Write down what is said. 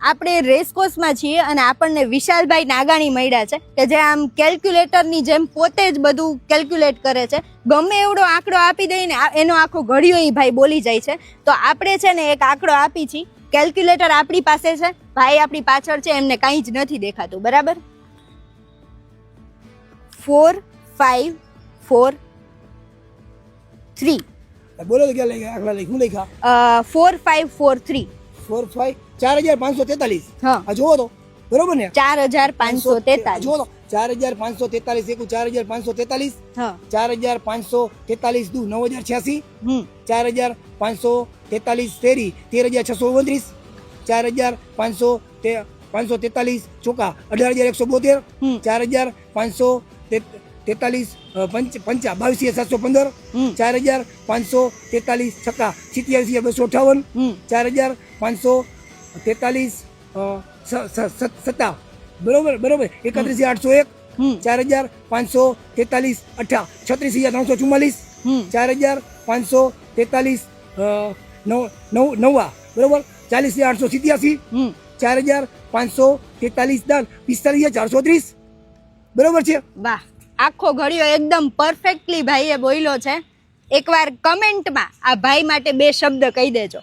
આપણે રેસકોર્સમાં છીએ અને આપણને વિશાલભાઈ નાગાણી મળ્યા છે કે જે આમ કેલ્ક્યુલેટરની જેમ પોતે જ બધું કેલ્ક્યુલેટ કરે છે. ગમે એવડો આંકડો આપી દઈને એનો આખો ઘડિયો એ ભાઈ બોલી જાય છે. તો આપણે છે ને એક આંકડો આપી છીએ, કેલ્ક્યુલેટર આપણી પાસે છે, ભાઈ આપણી પાછળ છે, એમને કાંઈ જ નથી દેખાતું. બરાબર? 4 5 4 3. બોલો તો ક્યાં લઈ ગયા આખલા લઈ હું લખ્યા 4 5 4 3. 4 5 4543. હા, આ જોવો તો બરોબર ને 4543. જોવો તો 4543 એકુ 4543. હા 4543 દુ 9086. હમ 4543 તેરી 13629. 4543 ચોકા 18172. હમ 4543 પંચા 22715. હમ 4543 છક્કા 87258. હમ 4543 સત્તા બરોબર 31801. હમ 4543 અઠા 36344. હમ 4543 નવા બરોબર 40887. હમ 4543 દાન 45430. બરોબર છે. વાહ, આખો ઘડિયો એકદમ પરફેક્ટલી ભાઈએ બોલ્યો છે. એકવાર કમેન્ટમાં આ ભાઈ માટે 2 શબ્દ કહી દેજો.